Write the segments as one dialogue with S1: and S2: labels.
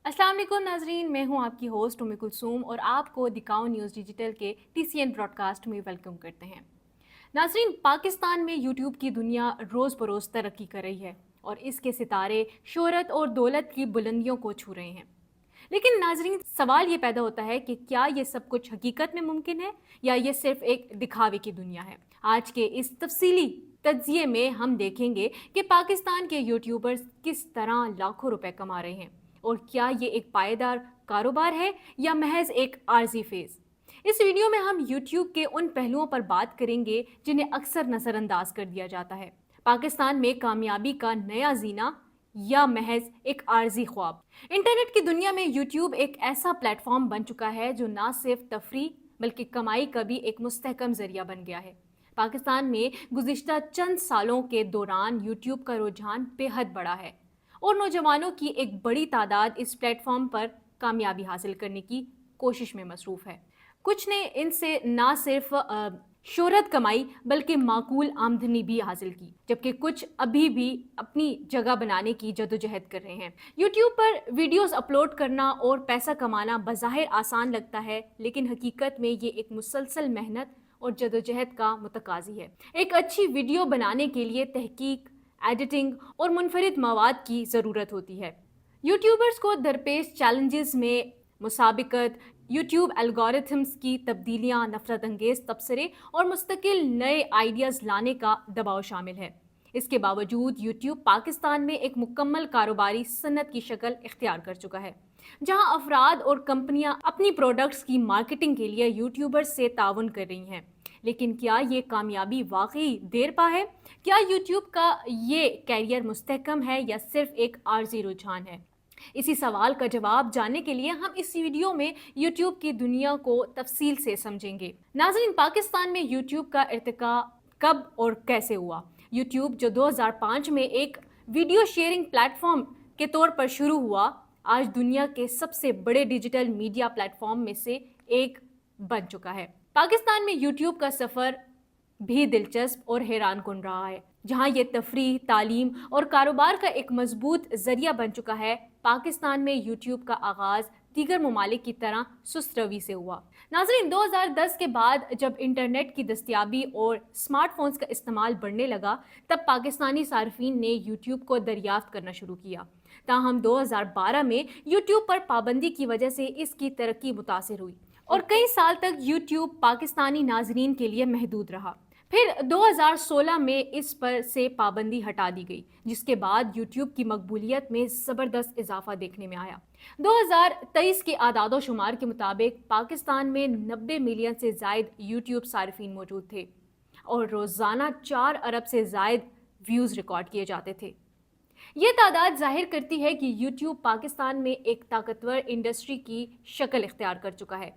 S1: अस्सलाम वालेकुम नाजरीन, मैं हूं आपकी होस्ट उम्मे कुलसूम और आपको दिखाओ न्यूज़ डिजिटल के TCN ब्रॉडकास्ट में वेलकम करते हैं। नाजरीन, पाकिस्तान में यूट्यूब की दुनिया रोज़ बरोज़ तरक्की कर रही है और इसके सितारे शोहरत और दौलत की बुलंदियों को छू रहे हैं। लेकिन नाजरीन, सवाल ये पैदा होता है कि क्या ये सब कुछ हकीकत में मुमकिन है या ये सिर्फ एक दिखावे की दुनिया है। आज के इस तफसीली तज्जिए में हम देखेंगे कि पाकिस्तान के यूट्यूबर्स किस तरह लाखों रुपए कमा रहे हैं और क्या ये एक पायदार कारोबार है या महज एक आर्जी फेज। इस वीडियो में हम YouTube के उन पहलुओं पर बात करेंगे जिन्हें अक्सर नज़रअंदाज कर दिया जाता है। पाकिस्तान में कामयाबी का नया जीना या महज एक आर्जी ख्वाब। इंटरनेट की दुनिया में YouTube एक ऐसा प्लेटफॉर्म बन चुका है जो ना सिर्फ तफरी बल्कि कमाई का भी एक मुस्तहकम जरिया बन गया है। पाकिस्तान में गुज़िश्ता चंद सालों के दौरान YouTube का रुझान बेहद बड़ा है और नौजवानों की एक बड़ी तादाद इस प्लेटफॉर्म पर कामयाबी हासिल करने की कोशिश में मसरूफ़ है। कुछ ने इनसे ना सिर्फ शोहरत कमाई बल्कि माकूल आमदनी भी हासिल की, जबकि कुछ अभी भी अपनी जगह बनाने की जदोजहद कर रहे हैं। यूट्यूब पर वीडियोस अपलोड करना और पैसा कमाना बज़ाहिर आसान लगता है, लेकिन हकीकत में ये एक मुसलसल मेहनत और जदोजहद का मुतकाज़ी है। एक अच्छी वीडियो बनाने के लिए तहकीक, एडिटिंग और मुनफरिद मवाद की ज़रूरत होती है। यूट्यूबर्स को दरपेश चैलेंजेस में मुसाबिकत, यूट्यूब एल्गोरिथम्स की तब्दीलियाँ, नफरत अंगेज़ तबसरे और मुस्तकिल नए आइडियाज़ लाने का दबाव शामिल है। इसके बावजूद यूट्यूब पाकिस्तान में एक मुकम्मल कारोबारी सनत की शक्ल इख्तियार कर चुका है, जहां अफराद और कंपनियां अपनी प्रोडक्ट्स की मार्केटिंग के लिए यूट्यूबर्स से ताउन कर रही हैं। लेकिन क्या ये कामयाबी वाकई देर पा है? क्या यूट्यूब का ये कैरियर मुस्तहकम है या सिर्फ एक आर्जी रुझान है? इसी सवाल का जवाब जानने के लिए हम इस वीडियो में यूट्यूब की दुनिया को तफसील से समझेंगे। नाज़रीन, पाकिस्तान में यूट्यूब का इर्तिका कब और कैसे हुआ? यूट्यूब जो 2005 में एक वीडियो शेयरिंग प्लेटफॉर्म के तौर पर शुरू हुआ, आज दुनिया के सबसे बड़े डिजिटल मीडिया प्लेटफॉर्म में से एक बन चुका है। पाकिस्तान में यूट्यूब का सफ़र भी दिलचस्प और हैरान कुन रहा है। जहां ये तफरीह, तालीम और कारोबार का एक मजबूत जरिया बन चुका है, पाकिस्तान में यूट्यूब का आगाज़ दीगर ममालिक की तरह सुस्त रवि से हुआ। नाज़रीन, 2010 के बाद जब इंटरनेट की दस्तयाबी और स्मार्टफोन्स का इस्तेमाल बढ़ने लगा, तब पाकिस्तानी सार्फिन ने यूट्यूब को दरियाफ्त करना शुरू किया। ताहम 2012 में यूट्यूब पर पाबंदी की वजह से इसकी तरक्की मुतासिर हुई और कई साल तक यूट्यूब पाकिस्तानी नाजरीन के लिए महदूद रहा। फिर 2016 में इस पर से पाबंदी हटा दी गई, जिसके बाद यूट्यूब की मकबूलियत में ज़बरदस्त इजाफा देखने में आया। 2023 के आदादो शुमार के मुताबिक पाकिस्तान में 90 मिलियन से ज़ायद यूट्यूब सार्फिन मौजूद थे और रोज़ाना 4 अरब से ज़ायद व्यूज़ रिकॉर्ड किए जाते थे। ये तादाद जाहिर करती है कि यूट्यूब पाकिस्तान में एक ताकतवर इंडस्ट्री की शक्ल इख्तियार कर चुका है।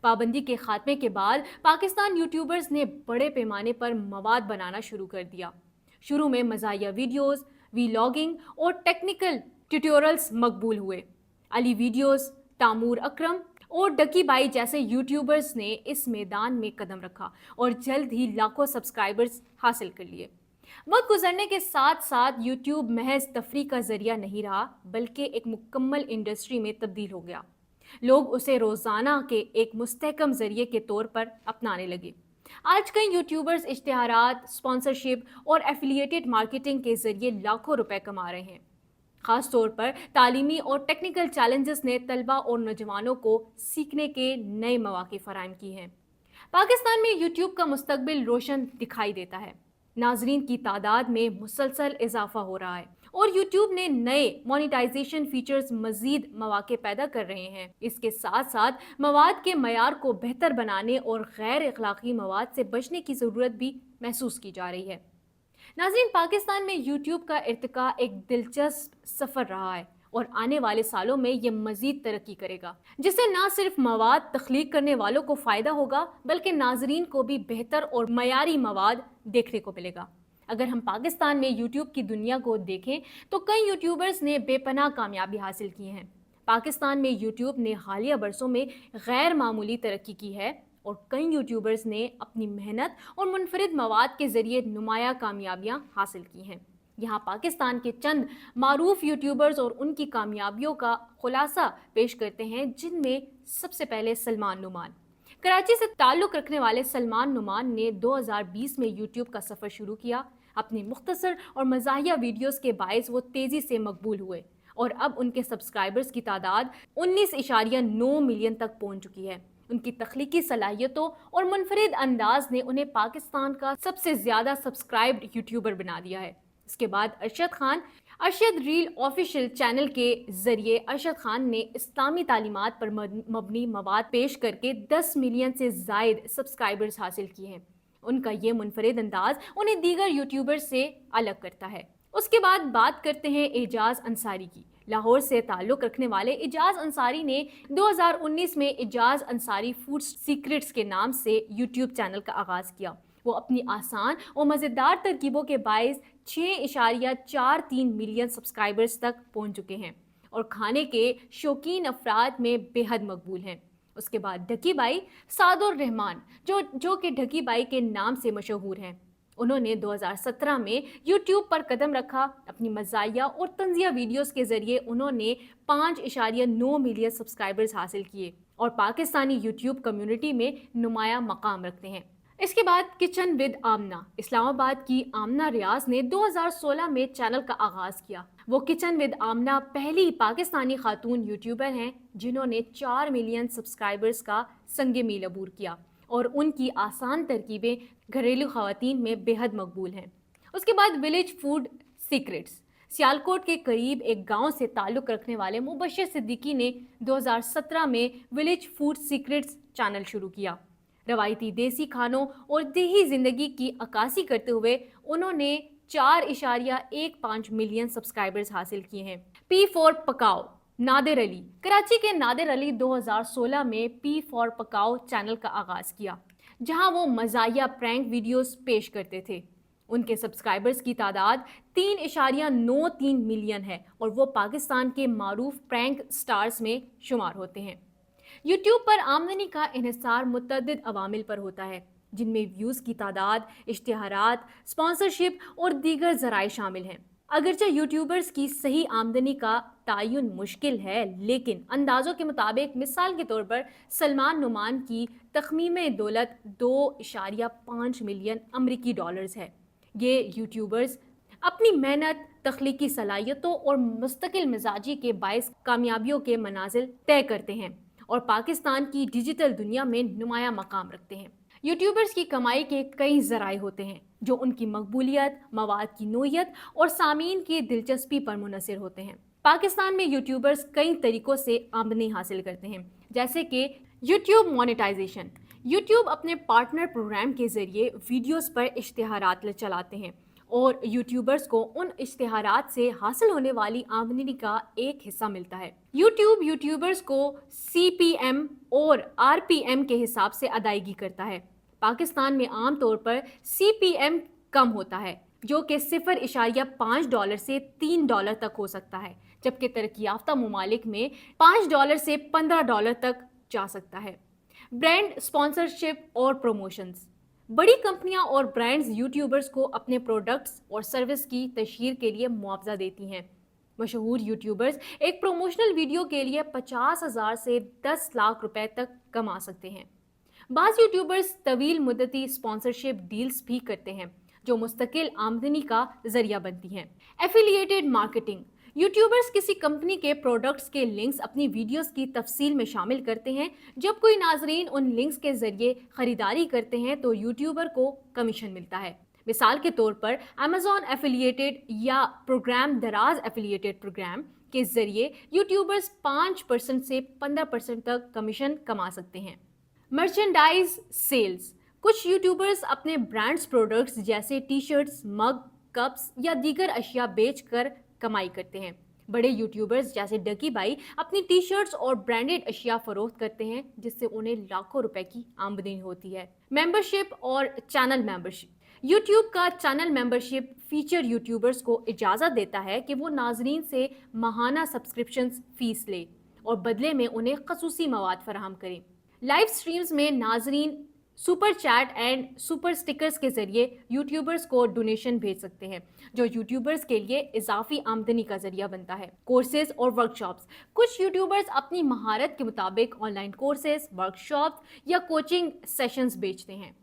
S1: पाबंदी के खात्मे के बाद पाकिस्तान यूट्यूबर्स ने बड़े पैमाने पर मवाद बनाना शुरू कर दिया। शुरू में मज़ाहिया वीडियोस, वीलॉगिंग और टेक्निकल ट्यूटोरियल्स मकबूल हुए। अली वीडियोस, तामूर अकरम और डकी बाई जैसे यूट्यूबर्स ने इस मैदान में कदम रखा और जल्द ही लाखों सब्सक्राइबर्स हासिल कर लिए। वक्त गुजरने के साथ साथ यूट्यूब महज तफरी का जरिया नहीं रहा, बल्कि एक मुकम्मल इंडस्ट्री में तब्दील हो गया। लोग उसे रोज़ाना के एक मुस्तहकम ज़रिए के तौर पर अपनाने लगे। आज कई यूट्यूबर्स इश्तिहारात, स्पॉन्सरशिप और एफिलिएटेड मार्केटिंग के ज़रिए लाखों रुपए कमा रहे हैं। ख़ास तौर पर तालीमी और टेक्निकल चैलेंजेस ने तलबा और नौजवानों को सीखने के नए मौक़े फराहम किए हैं। पाकिस्तान में यूट्यूब का मुस्तकबिल रोशन दिखाई देता है। नाजरीन की तादाद में मुसलसल इजाफा हो रहा है और यूट्यूब ने नए मोनेटाइजेशन फीचर्स मजीद मौके पैदा कर रहे हैं। इसके साथ साथ मवाद के मयार को बेहतर बनाने और गैर अखलाकी मवाद से बचने की ज़रूरत भी महसूस की जा रही है। नाज़रीन, पाकिस्तान में यूट्यूब का इर्तिका एक दिलचस्प सफ़र रहा है और आने वाले सालों में ये मज़ीद तरक्की करेगा, जिससे ना सिर्फ मवाद तख्लीक करने वालों को फ़ायदा होगा, बल्कि नाजरीन को भी बेहतर और मयारी मवाद देखने को मिलेगा। अगर हम पाकिस्तान में यूट्यूब की दुनिया को देखें तो कई यूट्यूबर्स ने बेपनाह कामयाबी हासिल की हैं। पाकिस्तान में यूट्यूब ने हालिया बरसों में गैर मामूली तरक्की की है और कई यूट्यूबर्स ने अपनी मेहनत और मुनफरिद मवाद के ज़रिए नुमाया कामयाबियाँ हासिल की हैं। यहाँ पाकिस्तान के चंद मारूफ यूट्यूबर्स और उनकी कामयाबियों का खुलासा पेश करते हैं, जिनमें सबसे पहले सलमान नुमान। कराची से ताल्लुक़ रखने वाले सलमान नुमान ने 2020 में यूट्यूब का सफ़र शुरू किया। अपनी मुख्तसर और मज़ाहिया वीडियोस के बायस वो तेज़ी से मकबूल हुए और अब उनके सब्सक्राइबर्स की तादाद 19.9 मिलियन तक पहुंच चुकी है। उनकी तख्लीकी सलाहियतों और मुनफरिद अंदाज ने उन्हें पाकिस्तान का सबसे ज़्यादा सब्सक्राइब्ड यूट्यूबर बना दिया है। इसके बाद अरशद रील ऑफिशियल चैनल के ज़रिए अरशद खान ने इस्लामी तालीमात पर मबनी मवाद पेश करके 10 मिलियन से ज़ायद सब्सक्राइबर्स हासिल किए हैं। उनका ये मुनफरिद अंदाज उन्हें दीगर यूट्यूबर्स से अलग करता है। उसके बाद बात करते हैं एजाज अंसारी की। लाहौर से ताल्लुक़ रखने वाले एजाज अंसारी ने 2019 में एजाज अंसारी फूड सीक्रेट्स के नाम से यूट्यूब चैनल का आगाज़ किया। वो अपनी आसान और मज़ेदार तरकीबों के बायस 6.43 मिलियन सब्सक्राइबर्स तक पहुंच चुके हैं और खाने के शौकीन अफराद में बेहद मकबूल हैं। उसके बाद ढकी बाई सादुर रहमान जो कि ढकी बाई के नाम से मशहूर हैं। उन्होंने 2017 में YouTube पर कदम रखा। अपनी मज़ाहिया और तंज़िया वीडियोस के ज़रिए उन्होंने 5.9 मिलियन सब्सक्राइबर्स हासिल किए और पाकिस्तानी YouTube कम्युनिटी में नुमाया मकाम रखते हैं। इसके बाद किचन विद आमना। इस्लामाबाद की आमना रियाज ने 2016 में चैनल का आगाज़ किया। वो किचन विद आमना पहली पाकिस्तानी खातून यूट्यूबर हैं जिन्होंने 4 मिलियन सब्सक्राइबर्स का संगे मील अबूर किया और उनकी आसान तरकीबें घरेलू ख़वातीन में बेहद मकबूल हैं। उसके बाद विलेज फूड सीक्रेट्स। सियालकोट के करीब एक गांव से ताल्लुक़ रखने वाले मुबश्शिर सिद्दीकी ने 2017 में विलेज फूड सीक्रेट्स चैनल शुरू किया। रवायती देसी खानों और देही ज़िंदगी की अक्कासी करते हुए उन्होंने 4.15 मिलियन सब्सक्राइबर्स हासिल किए हैं। पी फॉर पकाओ। नादिर अली। कराची के नादिर अली 2016 में पी फॉर पकाओ चैनल का आगाज़ किया, जहां वो मज़ाहिया प्रैंक वीडियोस पेश करते थे। उनके सब्सक्राइबर्स की तादाद 3.93 मिलियन है और वो पाकिस्तान के मारूफ प्रैंक स्टार्स में शुमार होते हैं। यूट्यूब पर आमदनी का इन्हिसार मुतअद्दिद अवामिल पर होता है, जिनमें व्यूज़ की तादाद, इश्तिहारात, स्पॉन्सरशिप और दीगर ज़राए शामिल हैं। अगरचे यूट्यूबर्स की सही आमदनी का तयन मुश्किल है, लेकिन अंदाज़ों के मुताबिक मिसाल के तौर पर सलमान नुमान की तखमीने दौलत 2.5 मिलियन अमरीकी डॉलर्स है। ये यूट्यूबर्स अपनी मेहनत, तख्लीकी सलाहियतों और मुस्तकिल मिजाजी के बायस कामयाबियों के मनाजिल तय करते हैं और पाकिस्तान की डिजिटल दुनिया में नुमाया मकाम रखते हैं। यूट्यूबर्स की कमाई के कई ज़राए होते हैं जो उनकी मकबूलियत, मवाद की नोयत और सामीन की दिलचस्पी पर मुनहसर होते हैं। पाकिस्तान में यूट्यूबर्स कई तरीक़ों से आमदनी हासिल करते हैं, जैसे कि यूट्यूब मोनेटाइजेशन। यूट्यूब अपने पार्टनर प्रोग्राम के ज़रिए वीडियोस पर इश्तिहारात चलाते हैं और यूट्यूबर्स को उन इश्तिहारात से हासिल होने वाली आमदनी का एक हिस्सा मिलता है। यूट्यूब यूट्यूबर्स को CPM और RPM के हिसाब से अदायगी करता है। पाकिस्तान में आम तौर पर CPM कम होता है, जो कि $0.5 से $3 तक हो सकता है, जबकि तरक्की याफ्ता मुमालिक में $5 से $15 तक जा सकता है। ब्रांड स्पॉन्सरशिप और प्रमोशंस। बड़ी कंपनियां और ब्रांड्स यूट्यूबर्स को अपने प्रोडक्ट्स और सर्विस की तशहीर के लिए मुआवजा देती हैं। मशहूर यूट्यूबर्स एक प्रोमोशनल वीडियो के लिए 50,000 से 10 लाख रुपए तक कमा सकते हैं। बाज़ यूट्यूबर्स तवील मुद्दती स्पॉन्सरशिप डील्स भी करते हैं, जो मुस्तकिल आमदनी का जरिया बनती हैं। Affiliated marketing. यूट्यूबर्स किसी कंपनी के प्रोडक्ट्स के लिंक्स अपनी वीडियोस की तफसील में शामिल करते हैं। जब कोई नाजरीन उन लिंक्स के जरिए खरीदारी करते हैं तो यूट्यूबर को कमीशन मिलता है। मिसाल के तौर पर अमेज़ॉन एफिलिएटेड या प्रोग्राम दराज एफिलिएटेड प्रोग्राम के जरिए यूट्यूबर्स 5% से 15% तक कमीशन कमा सकते हैं। Merchandise sales. कुछ यूट्यूबर्स अपने ब्रांड्स प्रोडक्ट्स जैसे टी शर्ट्स, मग, कप्स या दीगर अशिया बेचकर कमाई करते हैं। बड़े यूट्यूबर्स जैसे डकी बाई अपनी टी शर्ट्स और ब्रांडेड अशिया फरोख्त करते हैं, जिससे उन्हें लाखों रुपए की आमदनी होती है। मेंबरशिप और चैनल मेंबरशिप। यूट्यूब का चैनल मेंबरशिप फीचर यूट्यूबर्स को इजाज़त देता है कि वो नाजरीन से माहाना सब्सक्रिप्शंस फीस ले और बदले में उन्हें खसूसी मवाद फराहम करें। लाइव स्ट्रीम्स में नाजरीन super chat and super stickers के जरिए यूट्यूबर्स को डोनेशन भेज सकते हैं, जो यूट्यूबर्स के लिए इजाफी आमदनी का जरिया बनता है। कोर्सेज और वर्कशॉप्स, कुछ यूट्यूबर्स अपनी महारत के मुताबिक ऑनलाइन कोर्सेज, वर्कशॉप्स या कोचिंग सेशंस बेचते हैं,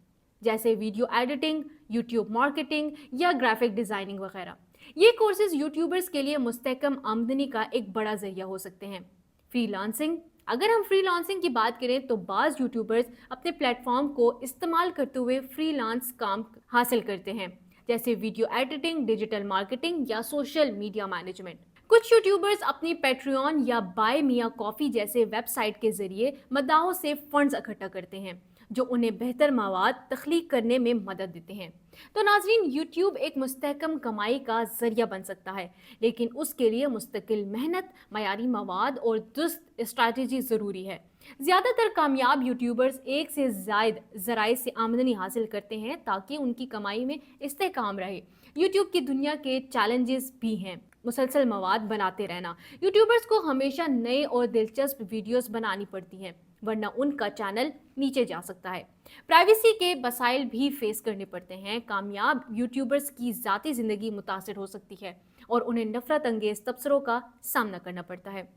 S1: जैसे वीडियो एडिटिंग, यूट्यूब मार्केटिंग या ग्राफिक डिज़ाइनिंग वगैरह। ये कोर्सेज यूट्यूबर्स के लिए मुस्तहकम आमदनी का एक बड़ा जरिया हो सकते हैं। फ्रीलांसिंग, अगर हम फ्रीलांसिंग की बात करें तो बाज़ यूट्यूबर्स अपने प्लेटफॉर्म को इस्तेमाल करते हुए फ्रीलांस काम हासिल करते हैं, जैसे वीडियो एडिटिंग, डिजिटल मार्केटिंग या सोशल मीडिया मैनेजमेंट। कुछ यूट्यूबर्स अपनी पैट्रियन या बाय मिया कॉफ़ी जैसे वेबसाइट के जरिए मद्दाहों से फंड्स इकट्ठा करते हैं, जो उन्हें बेहतर मवाद तख्लीक करने में मदद देते हैं। तो नाज़रीन, यूट्यूब एक मुस्तहकम कमाई का ज़रिया बन सकता है, लेकिन उसके लिए मुस्तकिल मेहनत, मयारी मवाद और दुरुस्त स्ट्रैटेजी ज़रूरी है। ज़्यादातर कामयाब यूट्यूबर्स एक से ज़ायद ज़राए से आमदनी हासिल करते हैं ताकि उनकी कमाई में इस्तेहकाम रहे। यूट्यूब की दुनिया के चैलेंजेस भी हैं। मुसलसल मवाद बनाते रहना, यूट्यूबर्स को हमेशा नए और दिलचस्प वीडियोस बनानी पड़ती हैं, वरना उनका चैनल नीचे जा सकता है। प्राइवेसी के मसाइल भी फेस करने पड़ते हैं। कामयाब यूट्यूबर्स की ज़ाती ज़िंदगी मुतासर हो सकती है और उन्हें नफरत अंगेज़ तबसरों का सामना करना पड़ता है।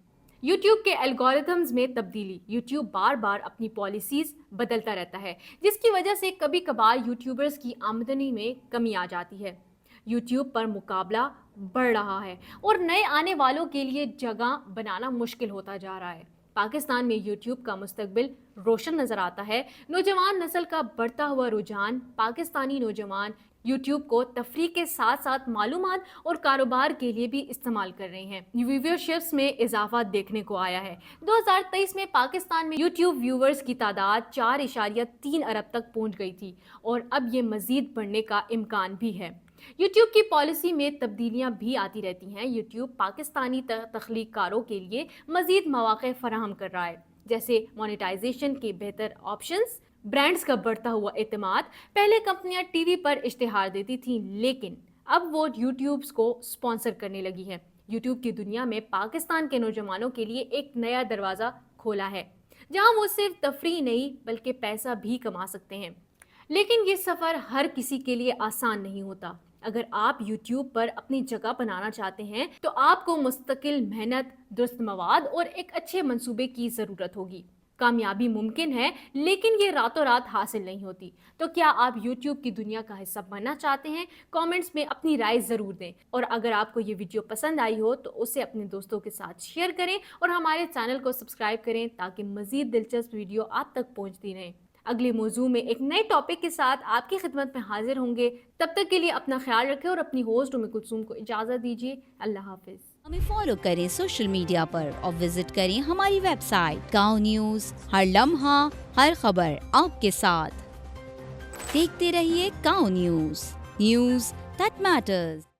S1: यूट्यूब के एल्गोरिथम्स में तब्दीली, यूट्यूब बार बार अपनी पॉलिसीज़ बदलता रहता है, जिसकी वजह से कभी कभार यूट्यूबर्स की आमदनी में कमी आ जाती है। यूट्यूब पर मुकाबला बढ़ रहा है और नए आने वालों के लिए जगह बनाना मुश्किल होता जा रहा है। पाकिस्तान में यूट्यूब का मुस्तकबिल रोशन नज़र आता है। नौजवान नस्ल का बढ़ता हुआ रुझान, पाकिस्तानी नौजवान यूट्यूब को तफरीह के साथ साथ मालूमात और कारोबार के लिए भी इस्तेमाल कर रहे हैं। व्यूवरशिप्स में इजाफा देखने को आया है। 2023 में पाकिस्तान में यूट्यूब व्यूवर्स की तादाद 4.3 अरब तक पहुंच गई थी और अब ये मज़ीद बढ़ने का इम्कान भी है। यूट्यूब की पॉलिसी में तब्दीलियां भी आती रहती हैं। यूट्यूब पाकिस्तानी तख्लीकारों के लिए मज़ीद मौक़े फराहम कर रहा है, जैसे मोनेटाइजेशन के बेहतर ऑप्शंस, ब्रांड्स का बढ़ता हुआ एतमाद। पहले कंपनियां टीवी पर इश्तिहार देती थीं, लेकिन अब वो यूट्यूब को स्पॉन्सर करने लगी है। यूट्यूब की दुनिया में पाकिस्तान के नौजवानों के लिए एक नया दरवाज़ा खोला है, जहां वो सिर्फ तफरीह नहीं बल्कि पैसा भी कमा सकते हैं। लेकिन ये सफ़र हर किसी के लिए आसान नहीं होता। अगर आप YouTube पर अपनी जगह बनाना चाहते हैं तो आपको मुस्तकिल मेहनत, दुरुस्त मवाद और एक अच्छे मंसूबे की ज़रूरत होगी। कामयाबी मुमकिन है, लेकिन ये रातों रात हासिल नहीं होती। तो क्या आप YouTube की दुनिया का हिस्सा बनना चाहते हैं? कमेंट्स में अपनी राय ज़रूर दें, और अगर आपको ये वीडियो पसंद आई हो तो उसे अपने दोस्तों के साथ शेयर करें और हमारे चैनल को सब्सक्राइब करें ताकि मज़ीद दिलचस्प वीडियो आप तक पहुँचती रहें। अगले मौजू में एक नए टॉपिक के साथ आपकी खिदमत में हाजिर होंगे। तब तक के लिए अपना ख्याल रखें और अपनी होस्ट उम्मे कुलसूम को इजाज़त दीजिए। अल्लाह हाफिज़।
S2: हमें फॉलो करें सोशल मीडिया पर और विजिट करें हमारी वेबसाइट गाँव न्यूज़। हर लम्हा, हर खबर आपके साथ। देखते रहिए गाँव न्यूज़ दैट मैटर्स।